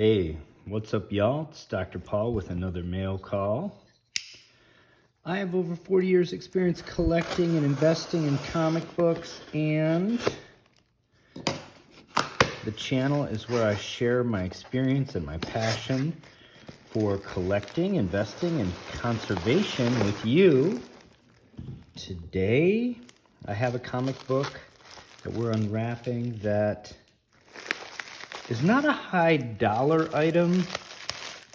Hey, what's up, y'all? It's Dr. Paul with another mail call. I have over 40 years experience collecting and investing in comic books, and the channel is where I share my experience and my passion for collecting, investing, and conservation with you. Today, I have a comic book that we're unwrapping that is not a high dollar item,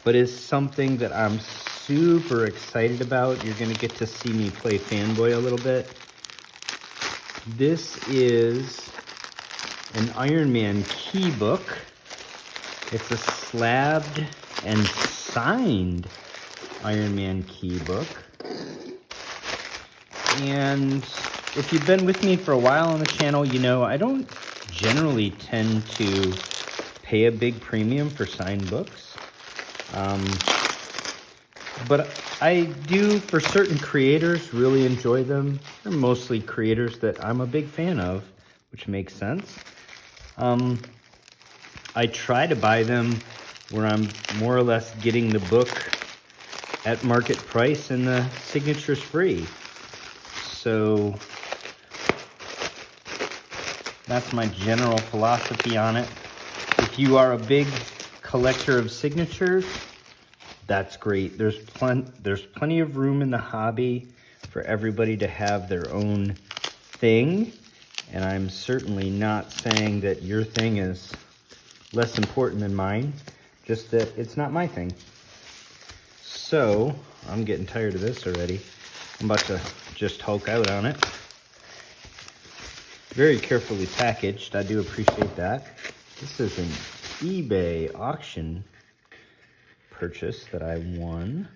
but is something that I'm super excited about. You're gonna get to see me play fanboy a little bit. This is an Iron Man key book. It's a slabbed and signed Iron Man key book. And if you've been with me for a while on the channel, you know I don't generally tend to pay a big premium for signed books. But I do, for certain creators, really enjoy them. They're mostly creators that I'm a big fan of, which makes sense. I try to buy them where I'm more or less getting the book at market price and the signature's free. So that's my general philosophy on it. If you are a big collector of signatures, that's great. There's plenty of room in the hobby for everybody to have their own thing. And I'm certainly not saying that your thing is less important than mine, just that it's not my thing. So, I'm getting tired of this already. I'm about to just Hulk out on it. Very carefully packaged. I do appreciate that. This is an eBay auction purchase that I won.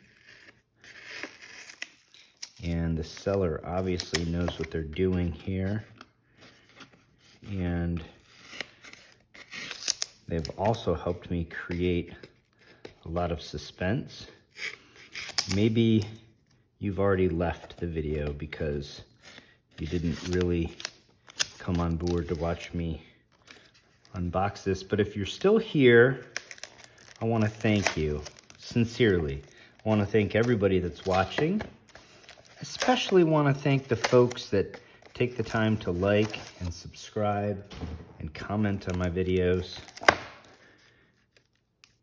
And the seller obviously knows what they're doing here. And they've also helped me create a lot of suspense. Maybe you've already left the video because you didn't really come on board to watch me unbox this, but if you're still here, I want to thank you sincerely. I want to thank everybody that's watching. Especially want to thank the folks that take the time to like and subscribe and comment on my videos.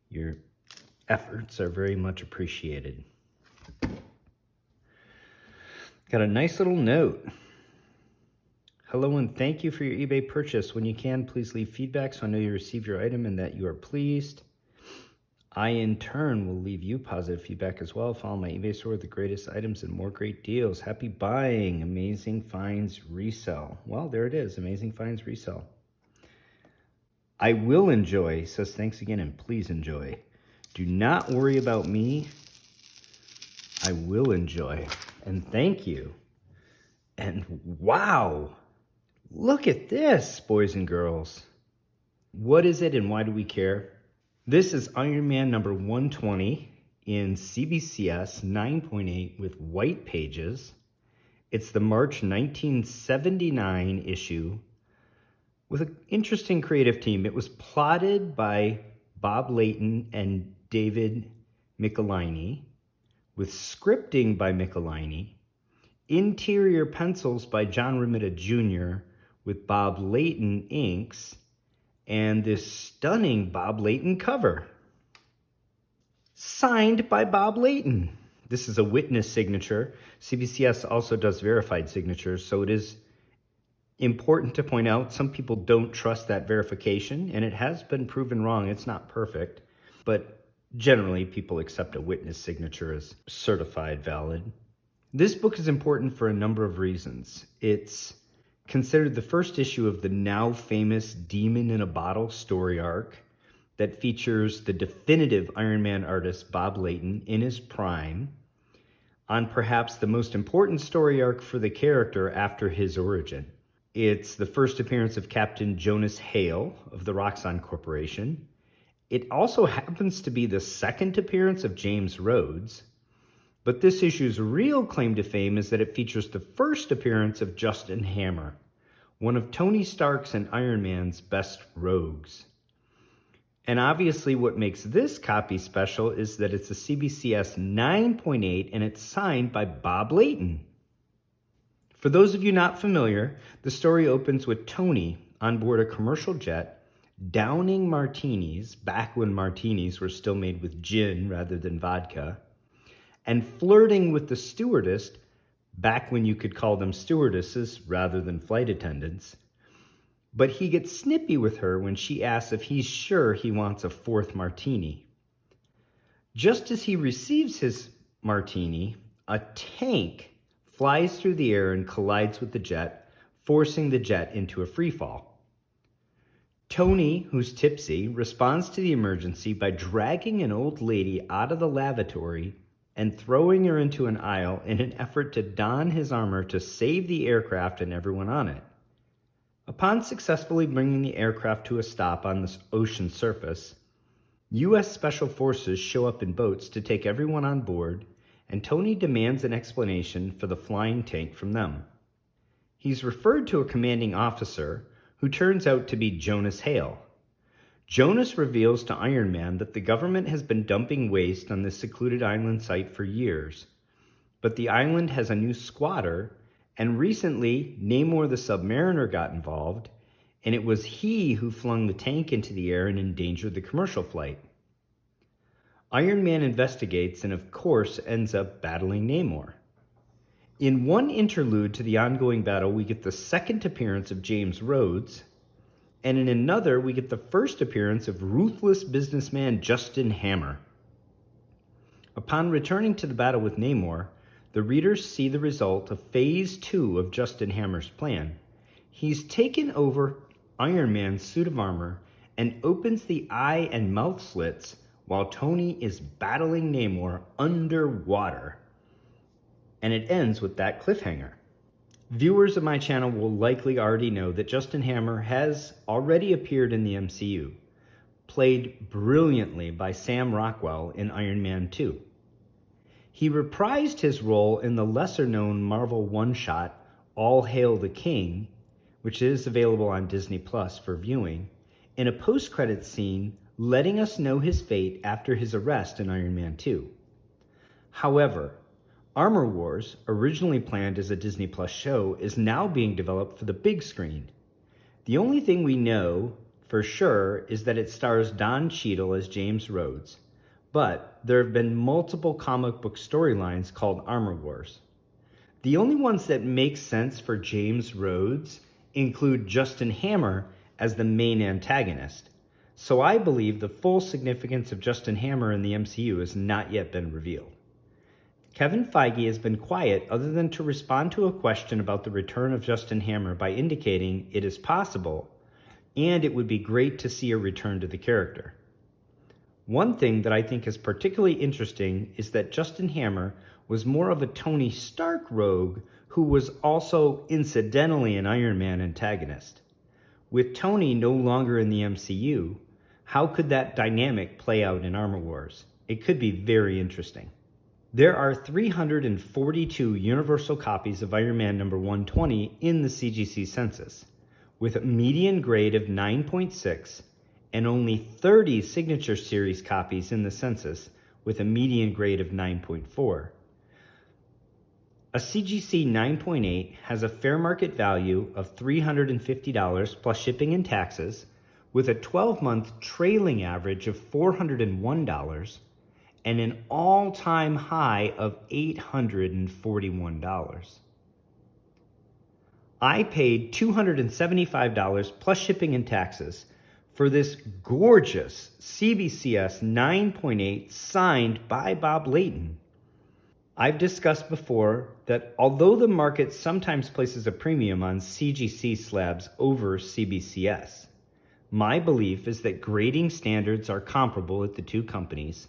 Your efforts are very much appreciated. Got a nice little note. Hello and thank you for your eBay purchase. When you can, please leave feedback so I know you received your item and that you are pleased. I, in turn, will leave you positive feedback as well. Follow my eBay store with the greatest items and more great deals. Happy buying. Amazing Finds Resell. Well, there it is. Amazing Finds Resell. I will enjoy. Says thanks again and please enjoy. Do not worry about me. I will enjoy. And thank you. And wow. Look at this, boys and girls. What is it and why do we care? This is Iron Man number 120 in CBCS 9.8 with white pages. It's the March 1979 issue with an interesting creative team. It was plotted by Bob Layton and David Michelinie, with scripting by Michelinie, interior pencils by John Romita Jr., with Bob Layton inks, and this stunning Bob Layton cover. Signed by Bob Layton. This is a witness signature. CBCS also does verified signatures, so it is important to point out some people don't trust that verification, and it has been proven wrong. It's not perfect, but generally people accept a witness signature as certified valid. This book is important for a number of reasons. It's considered the first issue of the now famous Demon in a Bottle story arc that features the definitive Iron Man artist Bob Layton in his prime on perhaps the most important story arc for the character after his origin. It's the first appearance of Captain Jonas Hale of the Roxxon Corporation. It also happens to be the second appearance of James Rhodes, but this issue's real claim to fame is that it features the first appearance of Justin Hammer, one of Tony Stark's and Iron Man's best rogues. And obviously what makes this copy special is that it's a CBCS 9.8 and it's signed by Bob Layton. For those of you not familiar, the story opens with Tony on board a commercial jet, downing martinis, back when martinis were still made with gin rather than vodka, and flirting with the stewardess, back when you could call them stewardesses rather than flight attendants. But he gets snippy with her when she asks if he's sure he wants a fourth martini. Just as he receives his martini, a tank flies through the air and collides with the jet, forcing the jet into a freefall. Tony, who's tipsy, responds to the emergency by dragging an old lady out of the lavatory and throwing her into an aisle in an effort to don his armor to save the aircraft and everyone on it. Upon successfully bringing the aircraft to a stop on the ocean surface, U.S. Special Forces show up in boats to take everyone on board, and Tony demands an explanation for the flying tank from them. He's referred to a commanding officer who turns out to be Jonas Hale. Jonas reveals to Iron Man that the government has been dumping waste on this secluded island site for years, but the island has a new squatter, and recently Namor the Submariner got involved, and it was he who flung the tank into the air and endangered the commercial flight. Iron Man investigates and of course ends up battling Namor. In one interlude to the ongoing battle, we get the second appearance of James Rhodes, and in another, we get the first appearance of ruthless businessman Justin Hammer. Upon returning to the battle with Namor, the readers see the result of Phase 2 of Justin Hammer's plan. He's taken over Iron Man's suit of armor and opens the eye and mouth slits while Tony is battling Namor underwater. And it ends with that cliffhanger. Viewers of my channel will likely already know that Justin Hammer has already appeared in the MCU, played brilliantly by Sam Rockwell in Iron Man 2. He reprised his role in the lesser-known Marvel one-shot All Hail the King, which is available on Disney Plus for viewing, in a post-credits scene letting us know his fate after his arrest in Iron Man 2. However, Armor Wars, originally planned as a Disney Plus show, is now being developed for the big screen. The only thing we know for sure is that it stars Don Cheadle as James Rhodes, but there have been multiple comic book storylines called Armor Wars. The only ones that make sense for James Rhodes include Justin Hammer as the main antagonist, so I believe the full significance of Justin Hammer in the MCU has not yet been revealed. Kevin Feige has been quiet other than to respond to a question about the return of Justin Hammer by indicating it is possible and it would be great to see a return to the character. One thing that I think is particularly interesting is that Justin Hammer was more of a Tony Stark rogue who was also incidentally an Iron Man antagonist. With Tony no longer in the MCU, how could that dynamic play out in Armor Wars? It could be very interesting. There are 342 universal copies of Iron Man number 120 in the CGC Census, with a median grade of 9.6 and only 30 Signature Series copies in the Census with a median grade of 9.4. A CGC 9.8 has a fair market value of $350 plus shipping and taxes, with a 12-month trailing average of $401 and an all-time high of $841. I paid $275 plus shipping and taxes for this gorgeous CBCS 9.8 signed by Bob Layton. I've discussed before that although the market sometimes places a premium on CGC slabs over CBCS, my belief is that grading standards are comparable at the two companies,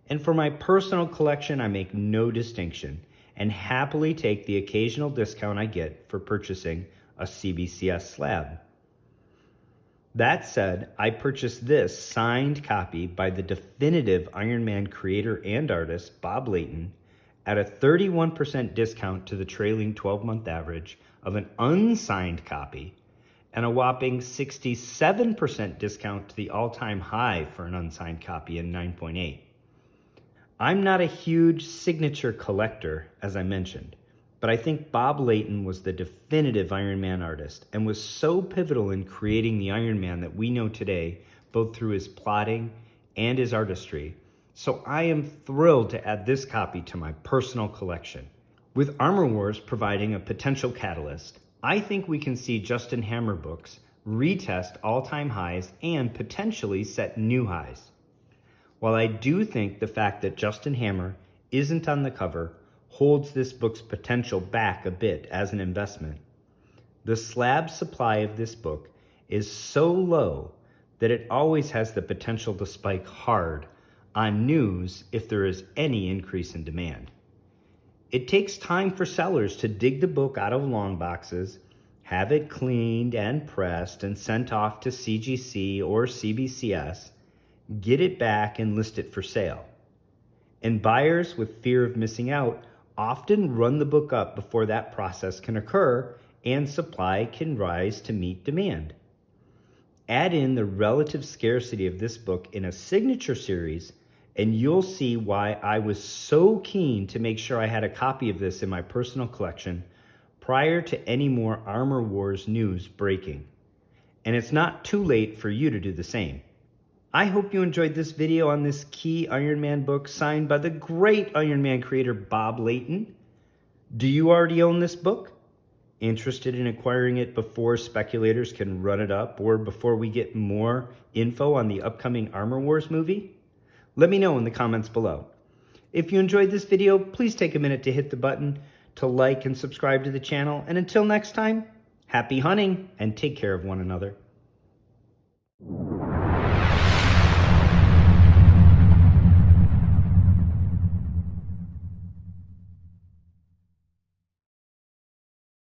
and for my personal collection I make no distinction and happily take the occasional discount I get for purchasing a CBCS slab. That said, I purchased this signed copy by the definitive Iron Man creator and artist, Bob Layton, at a 31% discount to the trailing 12-month average of an unsigned copy and a whopping 67% discount to the all-time high for an unsigned copy in 9.8. I'm not a huge signature collector, as I mentioned, but I think Bob Layton was the definitive Iron Man artist and was so pivotal in creating the Iron Man that we know today, both through his plotting and his artistry. So I am thrilled to add this copy to my personal collection. With Armor Wars providing a potential catalyst, I think we can see Justin Hammer books retest all-time highs and potentially set new highs. While I do think the fact that Justin Hammer isn't on the cover holds this book's potential back a bit as an investment, the slab supply of this book is so low that it always has the potential to spike hard on news if there is any increase in demand. It takes time for sellers to dig the book out of long boxes, have it cleaned and pressed and sent off to CGC or CBCS, get it back and list it for sale. And buyers with fear of missing out often run the book up before that process can occur and supply can rise to meet demand. Add in the relative scarcity of this book in a signature series and you'll see why I was so keen to make sure I had a copy of this in my personal collection prior to any more Armor Wars news breaking. And it's not too late for you to do the same. I hope you enjoyed this video on this key Iron Man book signed by the great Iron Man creator Bob Layton. Do you already own this book? Interested in acquiring it before speculators can run it up or before we get more info on the upcoming Armor Wars movie? Let me know in the comments below. If you enjoyed this video, please take a minute to hit the button to like and subscribe to the channel. And until next time, happy hunting and take care of one another.